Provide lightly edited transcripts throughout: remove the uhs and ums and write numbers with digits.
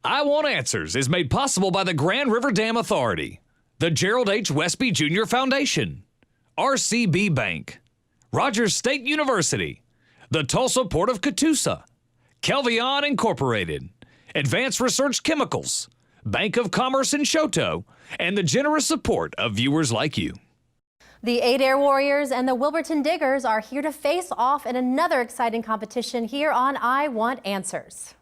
I Want Answers is made possible by the Grand River Dam Authority, the Gerald H. Westby Jr. Foundation, RCB Bank, Rogers State University, the Tulsa Port of Catoosa, Kelvion Incorporated, Advanced Research Chemicals, Bank of Commerce in Chouteau, and the generous support of viewers like you. The Adair Warriors and the Wilburton Diggers are here to face off in another exciting competition here on I Want Answers.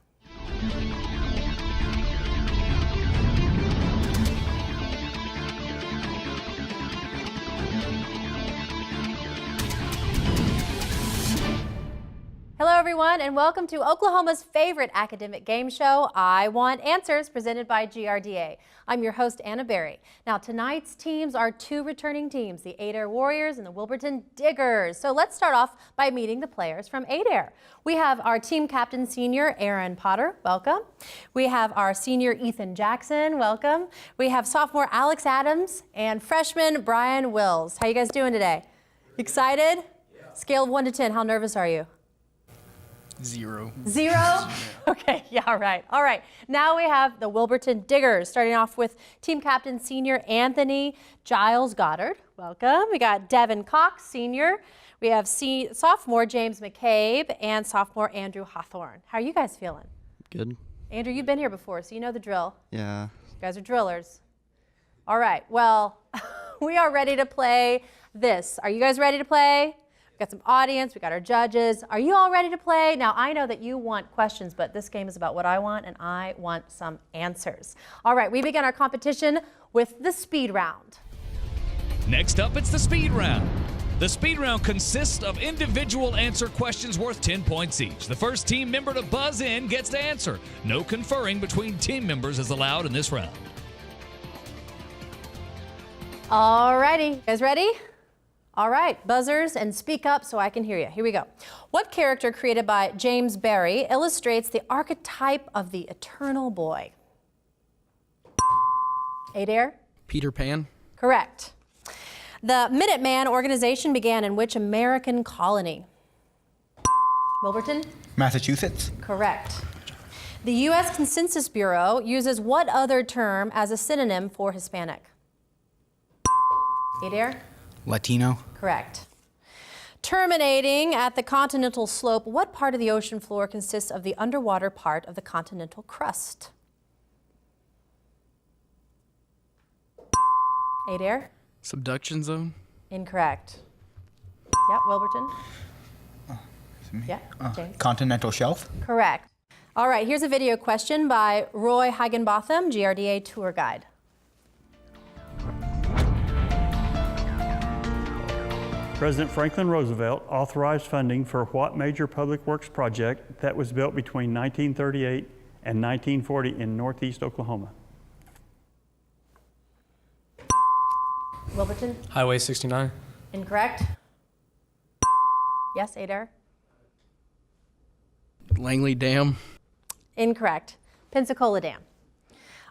Hello everyone and welcome to Oklahoma's favorite academic game show, I Want Answers, presented by GRDA. I'm your host, Anna Berry. Now tonight's teams are two returning teams, the Adair Warriors and the Wilburton Diggers. So let's start off by meeting the players from Adair. We have our team captain senior, Aaron Potter, welcome. We have our senior, Ethan Jackson, welcome. We have sophomore, Alex Adams, and freshman, Brian Wills. How you guys doing today? Excited? Yeah. Scale of 1 to 10, how nervous are you? 0. 0? Okay, yeah, all right. All right, now we have the Wilburton Diggers, starting off with team captain senior Anthony Giles Goddard. Welcome. We got Devin Cox, senior. We have sophomore James McCabe and sophomore Andrew Hawthorne. How are you guys feeling? Good. Andrew, you've been here before, so you know the drill. Yeah. You guys are drillers. All right, well, we are ready to play this. Are you guys ready to play? We've got some audience, we got our judges. Are you all ready to play? Now, I know that you want questions, but this game is about what I want, and I want some answers. All right, we begin our competition with the speed round. Next up, it's the speed round. The speed round consists of individual answer questions worth 10 points each. The first team member to buzz in gets to answer. No conferring between team members is allowed in this round. All righty, you guys ready? All right, buzzers and speak up so I can hear you. Here we go. What character created by James Barrie illustrates the archetype of the eternal boy? Adair? Peter Pan. Correct. The Minuteman organization began in which American colony? Wilburton? Massachusetts. Correct. The U.S. Census Bureau uses what other term as a synonym for Hispanic? Adair? Latino. Correct. Terminating at the continental slope, what part of the ocean floor consists of the underwater part of the continental crust? Adair? Subduction zone. Incorrect. Yeah, Wilburton? Yeah, James? Continental shelf. Correct. All right, here's a video question by Roy Heiginbotham, GRDA Tour Guide. President Franklin Roosevelt authorized funding for what major public works project that was built between 1938 and 1940 in northeast Oklahoma? Wilburton? Highway 69. Incorrect. Yes, Adair? Langley Dam. Incorrect. Pensacola Dam.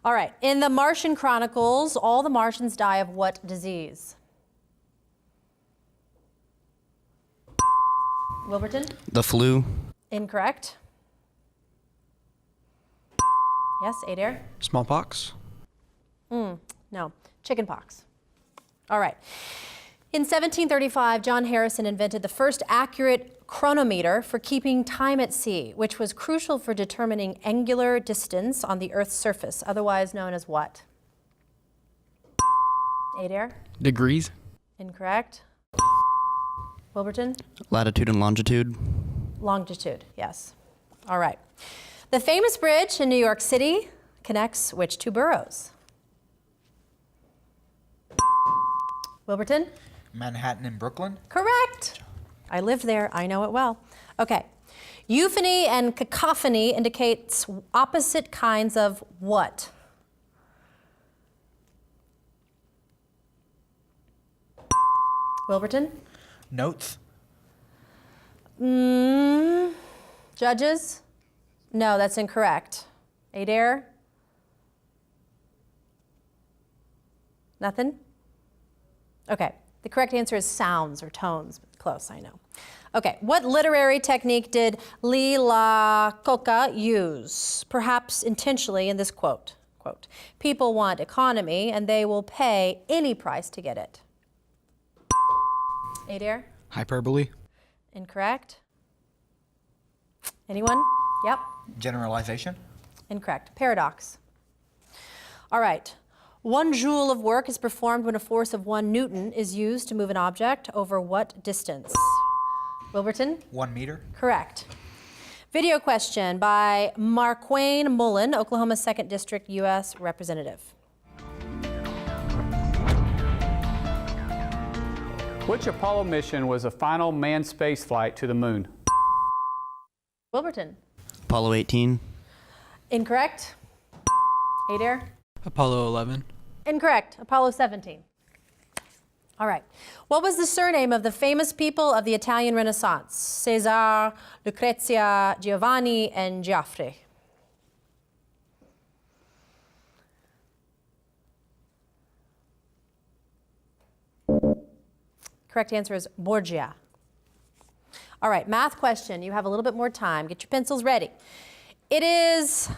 All right, in the Martian Chronicles, all the Martians die of what disease? Wilburton? The flu. Incorrect. Yes, Adair? Smallpox. No, chickenpox. All right. In 1735, John Harrison invented the first accurate chronometer for keeping time at sea, which was crucial for determining angular distance on the Earth's surface, otherwise known as what? Adair? Degrees. Incorrect. Wilburton? Latitude and longitude. Longitude, yes. All right. The famous bridge in New York City connects which two boroughs? Wilburton? Manhattan and Brooklyn. Correct. I lived there, I know it well. Okay. Euphony and cacophony indicates opposite kinds of what? Wilburton? Notes. Judges? No, that's incorrect. Adair? Nothing? Okay. The correct answer is sounds or tones. close, I know. Okay, what literary technique did Lila Coca use, perhaps intentionally, in this quote? Quote, people want economy and they will pay any price to get it. Adair? Hyperbole. Incorrect. Anyone? Yep. Generalization. Incorrect. Paradox. All right. 1 joule of work is performed when a force of 1 Newton is used to move an object over what distance? Wilburton? 1 meter. Correct. Video question by Markwayne Mullin, Oklahoma 2nd District U.S. Representative. Which Apollo mission was the final manned space flight to the moon? Wilburton? Apollo 18. Incorrect. Adair? Apollo 11. Incorrect. Apollo 17. All right. What was the surname of the famous people of the Italian Renaissance? Cesare, Lucrezia, Giovanni, and Geoffrey. Correct answer is Borgia. All right, math question. You have a little bit more time. Get your pencils ready. It is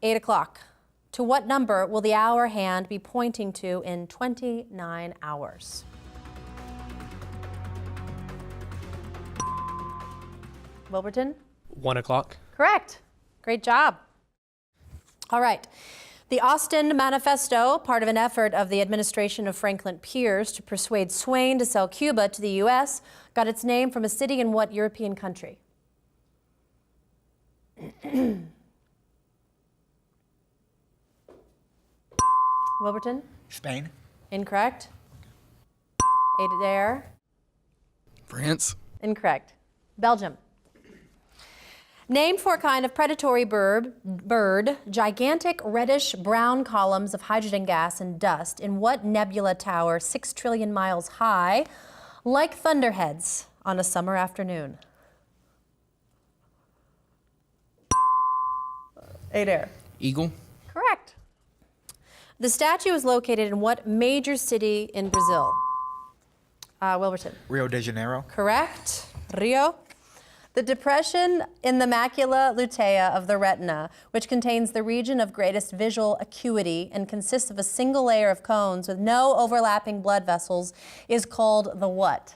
8 o'clock. To what number will the hour hand be pointing to in 29 hours? Wilburton? 1 o'clock. Correct. Great job. All right. The Austin Manifesto, part of an effort of the administration of Franklin Pierce to persuade Swain to sell Cuba to the U.S., got its name from a city in what European country? Wilburton? Spain. Incorrect. Adair? France. Incorrect. Belgium. Named for a kind of predatory bird, gigantic reddish-brown columns of hydrogen gas and dust in what nebula tower 6 trillion miles high, like thunderheads on a summer afternoon? Adair. Eagle. Correct. The statue is located in what major city in Brazil? Wilburton. Rio de Janeiro. Correct. Rio. The depression in the macula lutea of the retina, which contains the region of greatest visual acuity and consists of a single layer of cones with no overlapping blood vessels, is called the what?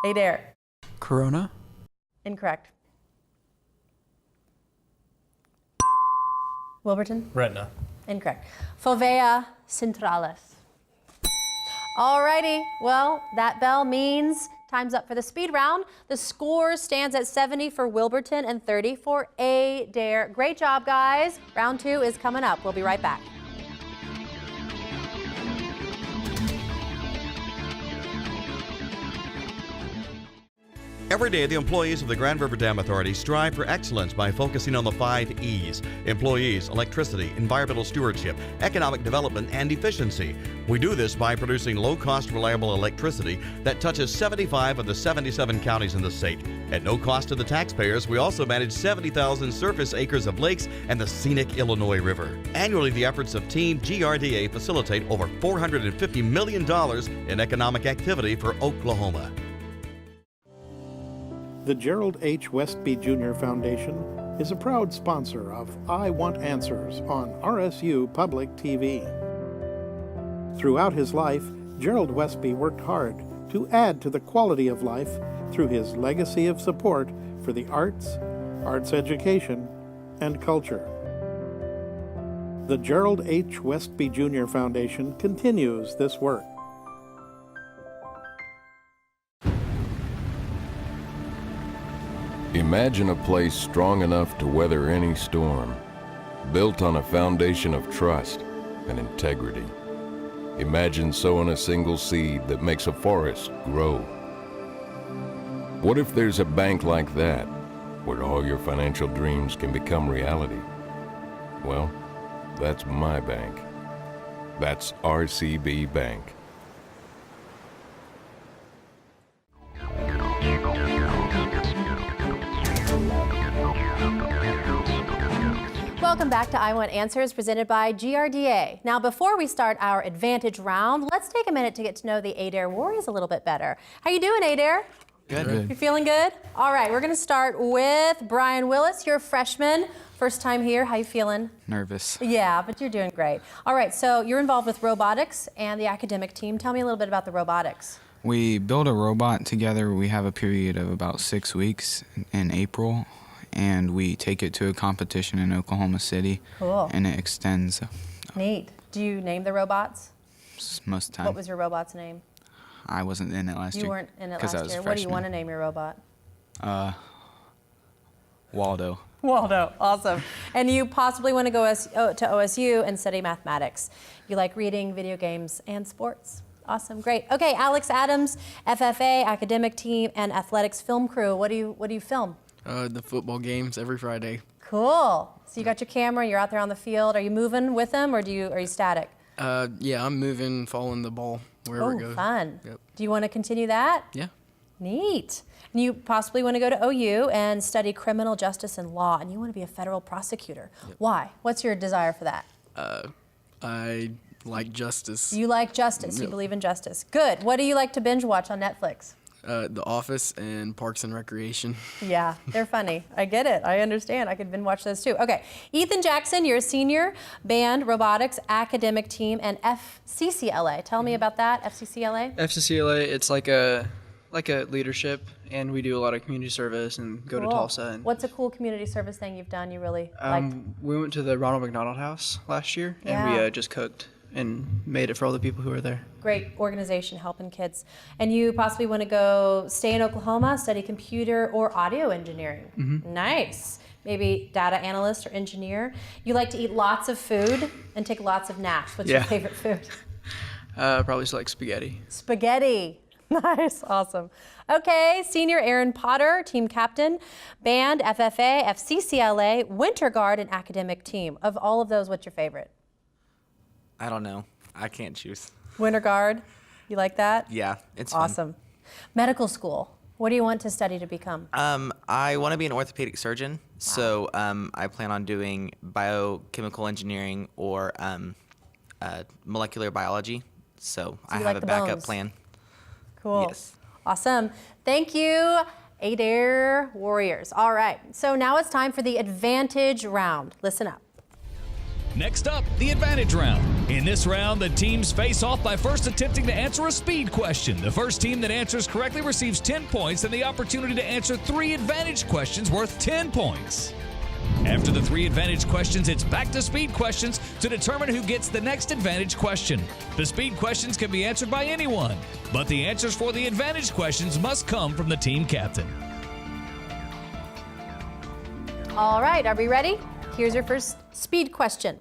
Adair. Corona. Incorrect. Wilburton. Retina. Incorrect. Fovea centralis. Alrighty, well, that bell means time's up for the speed round. The score stands at 70 for Wilburton and 30 for Adair. Great job, guys. Round 2 is coming up. We'll be right back. Every day, the employees of the Grand River Dam Authority strive for excellence by focusing on the 5 E's: employees, electricity, environmental stewardship, economic development, and efficiency. We do this by producing low-cost, reliable electricity that touches 75 of the 77 counties in the state. At no cost to the taxpayers, we also manage 70,000 surface acres of lakes and the scenic Illinois River. Annually, the efforts of Team GRDA facilitate over $450 million in economic activity for Oklahoma. The Gerald H. Westby Jr. Foundation is a proud sponsor of I Want Answers on RSU Public TV. Throughout his life, Gerald Westby worked hard to add to the quality of life through his legacy of support for the arts, arts education, and culture. The Gerald H. Westby Jr. Foundation continues this work. Imagine a place strong enough to weather any storm, built on a foundation of trust and integrity. Imagine sowing a single seed that makes a forest grow. What if there's a bank like that, where all your financial dreams can become reality? Well, that's my bank. That's RCB Bank. welcome back to I Want Answers presented by GRDA. Now, before we start our advantage round, let's take a minute to get to know the Adair Warriors a little bit better. How you doing, Adair? Good. You feeling good? All right, we're going to start with Brian Willis. You're a freshman, first time here. How you feeling? Nervous. Yeah, but you're doing great. All right, so you're involved with robotics and the academic team. Tell me a little bit about the robotics. We build a robot together. We have a period of about 6 weeks in April, and we take it to a competition in Oklahoma City. Cool. And it extends. Neat. Do you name the robots? Most of the time. What was your robot's name? I wasn't in it last year. You weren't in it 'cause I last was a year. What do you freshman. want to name your robot? Waldo. Waldo, awesome. And you possibly want to go to OSU and study mathematics. You like reading, video games, and sports. Awesome, great. Okay, Alex Adams, FFA, academic team, and athletics film crew. What do you film? The football games every Friday. Cool. So you got your camera, you're out there on the field. Are you moving with them, or are you static? Yeah, I'm moving, following the ball wherever it goes. Oh, fun. Yep. Do you want to continue that? Yeah. Neat. And you possibly want to go to OU and study criminal justice and law, and you want to be a federal prosecutor. Yep. Why? What's your desire for that? I like justice. You like justice. You Yep. believe in justice. Good. What do you like to binge watch on Netflix? The Office and Parks and Recreation. Yeah, they're funny. I get it. I understand. I could binge watch those too. Okay. Ethan Jackson, you're a senior, band, robotics, academic team, and FCCLA. Tell me about that, FCCLA. FCCLA, it's like a leadership, and we do a lot of community service and go to Cool. Tulsa. And, What's a cool community service thing you've done you really liked? we went to the Ronald McDonald House last year, and Yeah. we just cooked and made it for all the people who were there. Great organization helping kids. And you possibly want to go stay in Oklahoma, study computer or audio engineering. Mm-hmm. Nice. Maybe data analyst or engineer. You like to eat lots of food and take lots of naps. What's your Yeah. favorite food? Probably just like spaghetti. Spaghetti. Nice, awesome. Okay, senior Aaron Potter, team captain, band, FFA, FCCLA, Winter Guard, and academic team. Of all of those, what's your favorite? I don't know. I can't choose. Winter Guard, you like that? Yeah, it's fun. Awesome. Medical school, what do you want to study to become? I want to be an orthopedic surgeon, so I plan on doing biochemical engineering or molecular biology. So I you have like a the backup bones. plan. Cool. Yes. Awesome. Thank you, Adair Warriors. All right, so now it's time for the advantage round. Listen up. Next up, the advantage round. In this round, the teams face off by first attempting to answer a speed question. The first team that answers correctly receives 10 points and the opportunity to answer 3 advantage questions worth 10 points. After the 3 advantage questions, it's back to speed questions to determine who gets the next advantage question. The speed questions can be answered by anyone, but the answers for the advantage questions must come from the team captain. All right, are we ready? Here's your first speed question.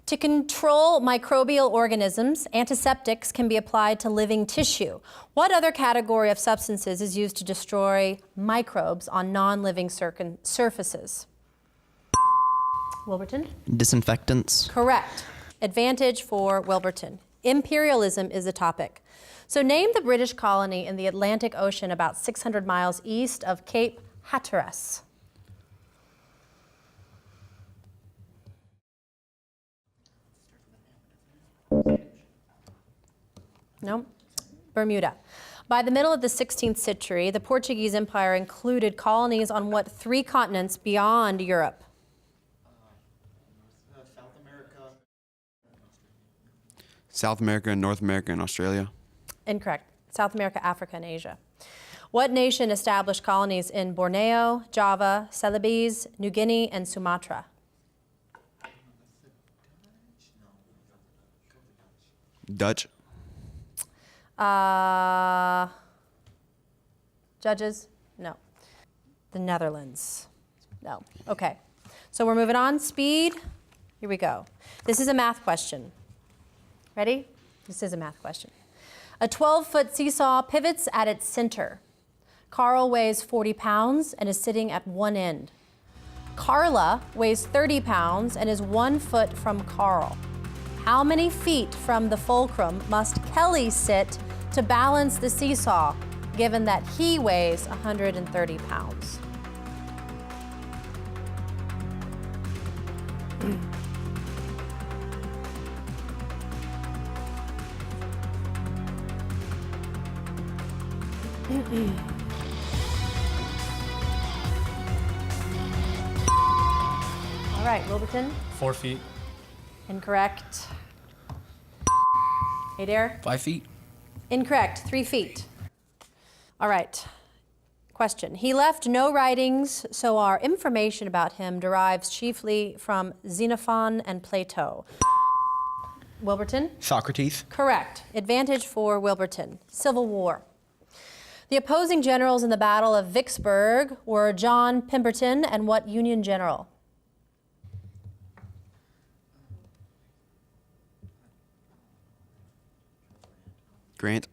To control microbial organisms, antiseptics can be applied to living tissue. What other category of substances is used to destroy microbes on non-living surfaces? Wilburton? Disinfectants. Correct. Advantage for Wilburton. Imperialism is the topic. So name the British colony in the Atlantic Ocean about 600 miles east of Cape Hatteras. No? Bermuda. By the middle of the 16th century, the Portuguese Empire included colonies on what 3 continents beyond Europe? South America, and North America, and Australia. Incorrect. South America, Africa, and Asia. What nation established colonies in Borneo, Java, Celebes, New Guinea, and Sumatra? Dutch. Judges? No. The Netherlands? No. Okay. So we're moving on. Speed. Here we go. This is a math question. Ready? This is a math question. A 12-foot seesaw pivots at its center. Carl weighs 40 pounds and is sitting at one end. Carla weighs 30 pounds and is 1 foot from Carl. How many feet from the fulcrum must Kelly sit to balance the seesaw, given that he weighs 130 pounds? All right, Wilburton. 4 feet. Incorrect. Adair. 5 feet. Incorrect. 3 feet. All right. Question. He left no writings, so our information about him derives chiefly from Xenophon and Plato. Wilburton? Socrates. Correct. Advantage for Wilburton. Civil War. The opposing generals in the Battle of Vicksburg were John Pemberton and what Union general? Grant.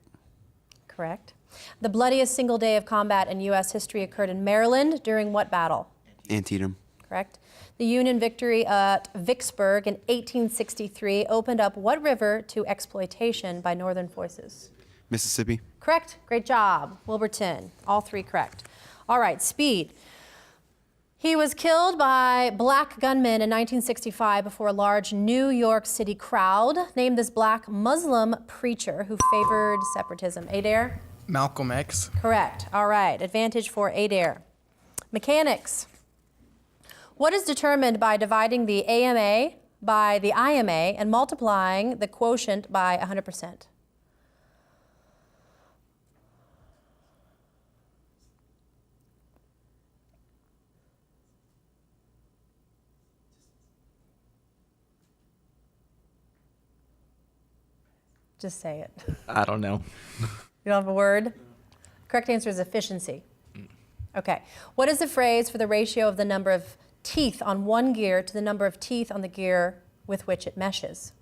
Correct. The bloodiest single day of combat in U.S. history occurred in Maryland during what battle? Antietam. Correct. The Union victory at Vicksburg in 1863 opened up what river to exploitation by Northern forces? Mississippi. Correct. Great job. Wilburton. All three correct. All right, speed. He was killed by black gunmen in 1965 before a large New York City crowd. Name this black Muslim preacher who favored separatism. Adair? Malcolm X. Correct. All right. Advantage for Adair. Mechanics. What is determined by dividing the AMA by the IMA and multiplying the quotient by 100%? Just say it. I don't know. You don't have a word? Correct answer is efficiency. Okay. What is the phrase for the ratio of the number of teeth on one gear to the number of teeth on the gear with which it meshes?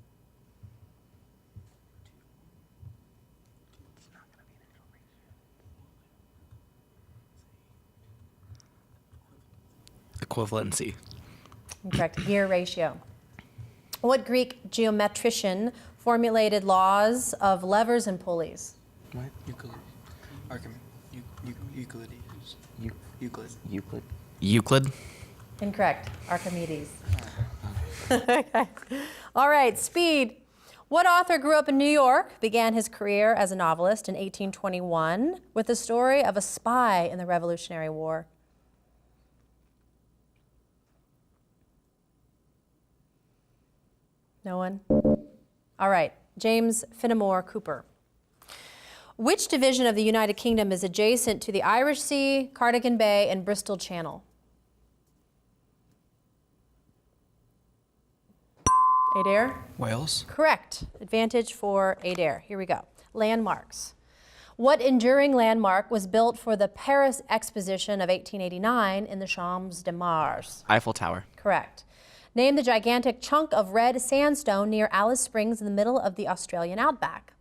Equivalency. Incorrect. Gear ratio. What Greek geometrician formulated laws of levers and pulleys? What? Euclid. Euclid. Euclid. Euclid. Incorrect. Archimedes. Okay. All right, speed. What author grew up in New York, began his career as a novelist in 1821 with the story of a spy in the Revolutionary War? No one? All right, James Fenimore Cooper. Which division of the United Kingdom is adjacent to the Irish Sea, Cardigan Bay, and Bristol Channel? Adair? Wales. Correct. Advantage for Adair. Here we go. Landmarks. What enduring landmark was built for the Paris Exposition of 1889 in the Champs de Mars? Eiffel Tower. Correct. Name the gigantic chunk of red sandstone near Alice Springs in the middle of the Australian outback.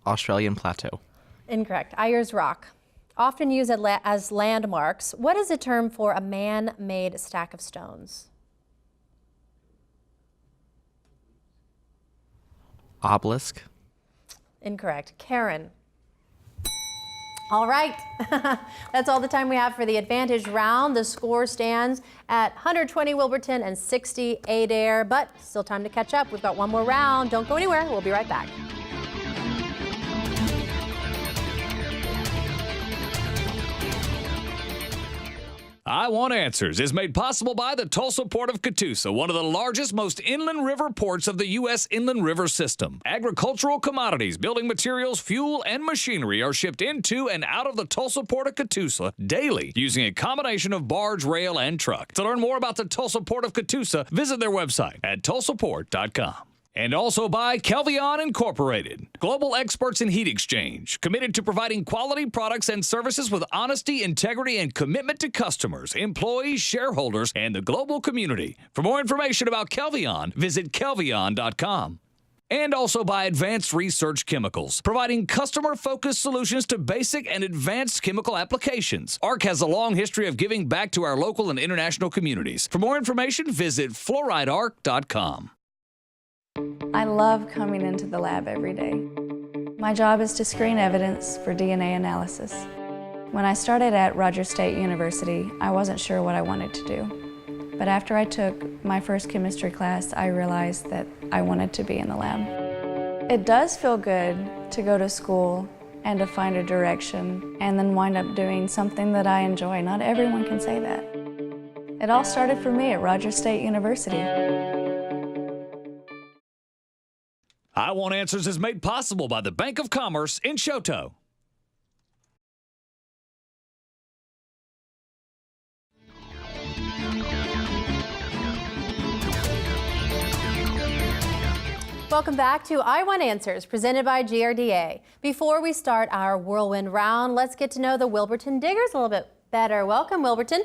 Australian Plateau. Incorrect. Ayers Rock. Often used as landmarks, what is the term for a man-made stack of stones? Obelisk. Incorrect. Cairn. All right. That's all the time we have for the advantage round. The score stands at 120 Wilburton and 60 Adair, but still time to catch up. We've got one more round. Don't go anywhere. We'll be right back. I Want Answers is made possible by the Tulsa Port of Catoosa, one of the largest, most inland river ports of the U.S. inland river system. Agricultural commodities, building materials, fuel, and machinery are shipped into and out of the Tulsa Port of Catoosa daily using a combination of barge, rail, and truck. To learn more about the Tulsa Port of Catoosa, visit their website at tulsaport.com. And also by Kelvion Incorporated, global experts in heat exchange, committed to providing quality products and services with honesty, integrity, and commitment to customers, employees, shareholders, and the global community. For more information about Kelvion, visit kelvion.com. And also by Advanced Research Chemicals, providing customer-focused solutions to basic and advanced chemical applications. ARC has a long history of giving back to our local and international communities. For more information, visit fluoridearc.com. I love coming into the lab every day. My job is to screen evidence for DNA analysis. When I started at Rogers State University, I wasn't sure what I wanted to do. But after I took my first chemistry class, I realized that I wanted to be in the lab. It does feel good to go to school and to find a direction and then wind up doing something that I enjoy. Not everyone can say that. It all started for me at Rogers State University. I Want Answers is made possible by the Bank of Commerce in Chouteau. Welcome back to I Want Answers, presented by GRDA. Before we start our whirlwind round, let's get to know the Wilburton Diggers a little bit better. Welcome, Wilburton.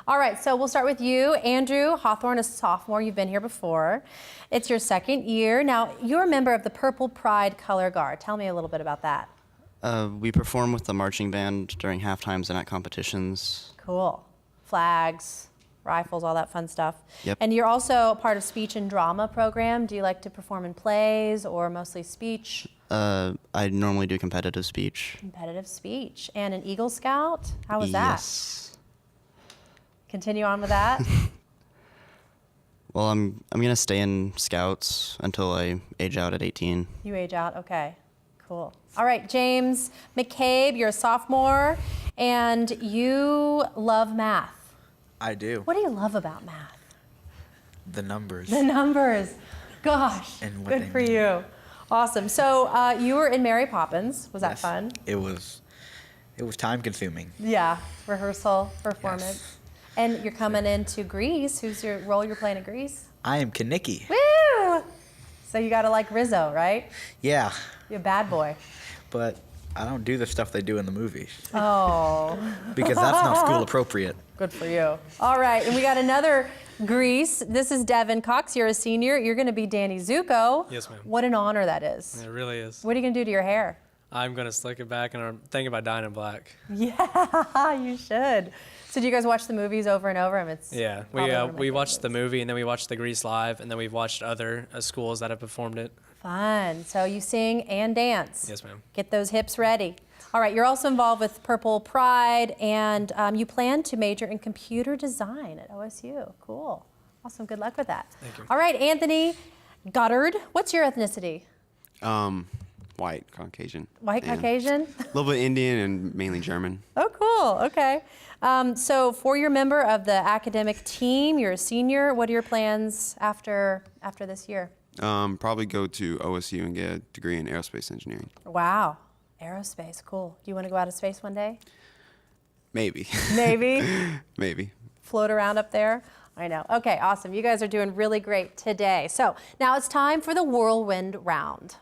All right, so we'll start with you. Andrew Hawthorne, a sophomore. You've been here before. It's your second year. Now, you're a member of the Purple Pride Color Guard. Tell me a little bit about that. We perform with the marching band during halftimes and at competitions. Cool. Flags, rifles, all that fun stuff. Yep. And you're also a part of speech and drama program. Do you like to perform in plays or mostly speech? I normally do competitive speech. Competitive speech. And an Eagle Scout? How was that? Yes. Continue on with that. Well, I'm gonna stay in Scouts until I age out at 18. You age out, okay, cool. All right, James McCabe, you're a sophomore, and you love math. I do. What do you love about math? The numbers. The numbers. Gosh, And what good they for mean. you. Awesome. So you were in Mary Poppins. Was that Yes. fun? It was time consuming. Yeah, rehearsal, performance. Yes. And you're coming into Grease. Who's your role you're playing in Grease? I am Kaniki. Woo! So you gotta like Rizzo, right? Yeah, You're a bad boy. but I don't do the stuff they do in the movies Oh. because that's not school appropriate. Good for you. All right, and we got another Grease. This is Devin Cox. You're a senior. You're going to be Danny Zuko. Yes, ma'am. What an honor that is. It really is. What are you going to do to your hair? I'm going to slick it back, and I'm thinking about dyeing it black. Yeah, you should. So do you guys watch the movies over and over? It's Yeah, probably one of my we watched favorites. the movie, and then we watched the Grease live, and then we've watched other schools that have performed it. Fun. So you sing and dance. Yes, ma'am. Get those hips ready. All right, you're also involved with Purple Pride, and you plan to major in computer design at OSU. Cool. Awesome. Good luck with that. Thank you. All right, Anthony Goddard, what's your ethnicity? White, Caucasian. White, and Caucasian? A little bit Indian and mainly German. Oh, cool. Okay. So for your member of the academic team, you're a senior. What are your plans after this year? Probably go to OSU and get a degree in aerospace engineering. Wow. Aerospace. Cool. Do you want to go out of space one day? Maybe. Maybe. Maybe. Float around up there? I know. Okay, awesome. You guys are doing really great today. So now it's time for the whirlwind round.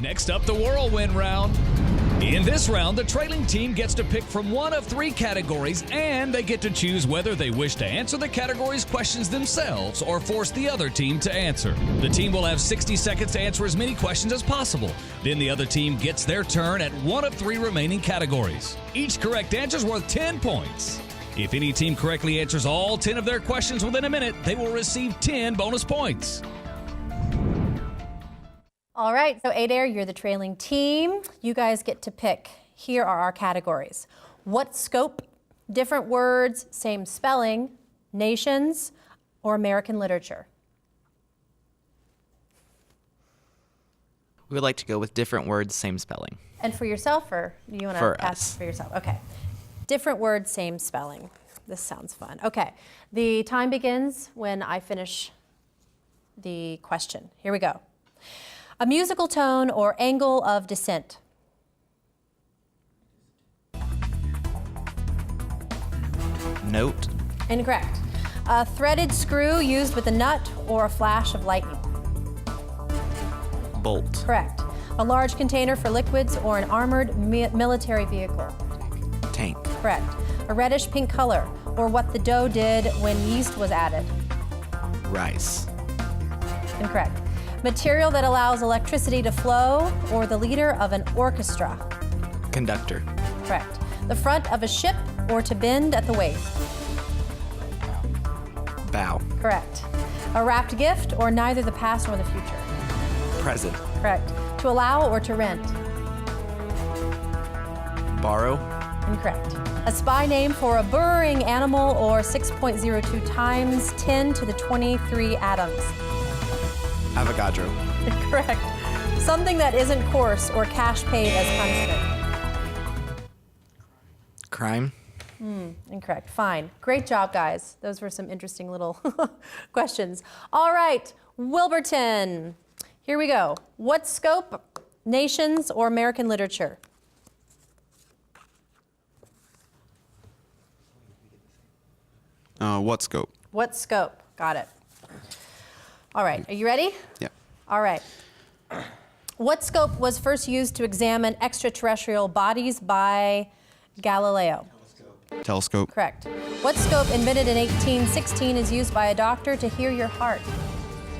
Next up, the whirlwind round. In this round, the trailing team gets to pick from one of 3 categories, and they get to choose whether they wish to answer the category's questions themselves or force the other team to answer. The team will have 60 seconds to answer as many questions as possible. Then the other team gets their turn at one of 3 remaining categories. Each correct answer is worth 10 points. If any team correctly answers all 10 of their questions within a minute, they will receive 10 bonus points. All right, so Adair, you're the trailing team. You guys get to pick. Here are our categories. What scope, different words, same spelling, nations, or American literature? We would like to go with different words, same spelling. And for yourself, or you want to For ask us. for yourself? Okay. Different words, same spelling. This sounds fun. Okay. The time begins when I finish the question. Here we go. A musical tone or angle of descent. Note. Incorrect. A threaded screw used with a nut or a flash of lightning. Bolt. Correct. A large container for liquids or an armored military vehicle. Tank. Correct. A reddish pink color, or what the dough did when yeast was added. Rice. Incorrect. Material that allows electricity to flow, or the leader of an orchestra. Conductor. Correct. The front of a ship, or to bend at the waist. Bow. Correct. A wrapped gift, or neither the past nor the future. Present. Correct. To allow or to rent? Borrow. Incorrect. A spy name for a burrowing animal, or 6.02 times 10 to the 23 atoms? Avogadro. Correct. Something that isn't coarse or cash paid as punishment? Crime. Incorrect. Fine. Great job, guys. Those were some interesting little questions. All right, Wilburton. Here we go. What scope? Nations or American literature? What scope? What scope? Got it. All right. Are you ready? Yeah. All right. What scope was first used to examine extraterrestrial bodies by Galileo? Telescope. Correct. What scope invented in 1816 is used by a doctor to hear your heart?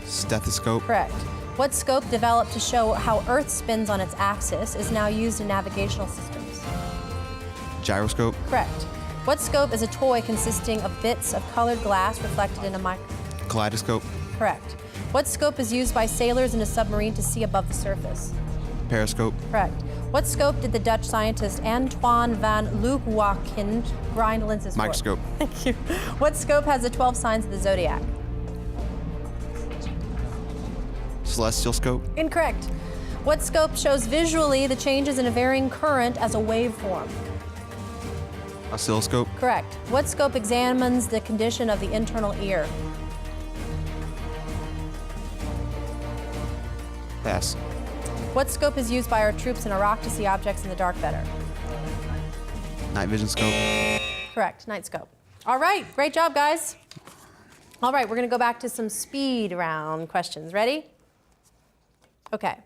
Stethoscope. Correct. What scope developed to show how Earth spins on its axis is now used in navigational systems? Gyroscope. Correct. What scope is a toy consisting of bits of colored glass reflected in a microscope? Kaleidoscope. Correct. What scope is used by sailors in a submarine to see above the surface? Periscope. Correct. What scope did the Dutch scientist Antoine van Leeuwenhoek grind lenses for? Microscope. Thank you. What scope has the 12 signs of the zodiac? Celestial scope. Incorrect. What scope shows visually the changes in a varying current as a waveform? Oscilloscope. Correct. What scope examines the condition of the internal ear? Pass. What scope is used by our troops in Iraq to see objects in the dark better? Night vision scope. Correct. Night scope. All right. Great job, guys. All right. We're going to go back to some speed round questions. Ready? Okay.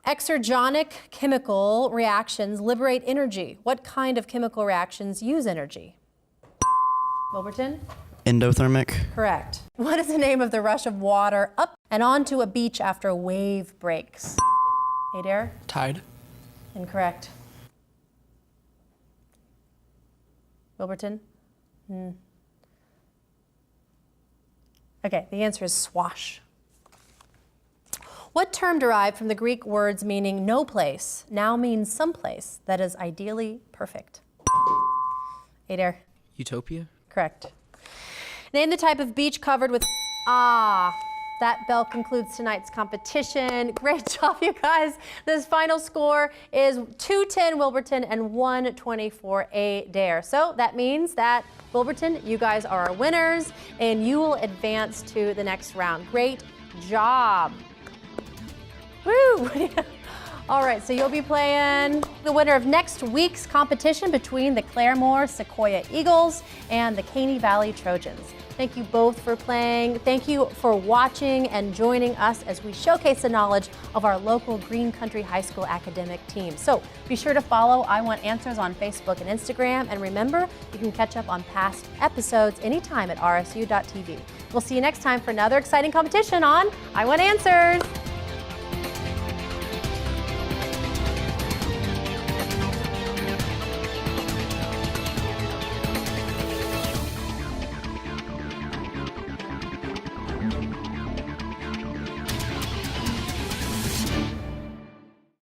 Exergonic chemical reactions liberate energy. What kind of chemical reactions use energy? Wilburton? Endothermic. Correct. What is the name of the rush of water up and onto a beach after a wave breaks? Adair? Tide. Incorrect. Wilburton? Okay, the answer is swash. What term derived from the Greek words meaning no place now means someplace that is ideally perfect? Adair? Utopia. Correct. Name the type of beach covered with That bell concludes tonight's competition. Great job, you guys. This final score is 210 Wilburton and 124 Adair. So that means that Wilburton, you guys are our winners and you will advance to the next round. Great job. Woo! All right, so you'll be playing the winner of next week's competition between the Claremore Sequoia Eagles and the Caney Valley Trojans. Thank you both for playing. Thank you for watching and joining us as we showcase the knowledge of our local Green Country High School academic team. So be sure to follow I Want Answers on Facebook and Instagram. And remember, you can catch up on past episodes anytime at rsu.tv. We'll see you next time for another exciting competition on I Want Answers.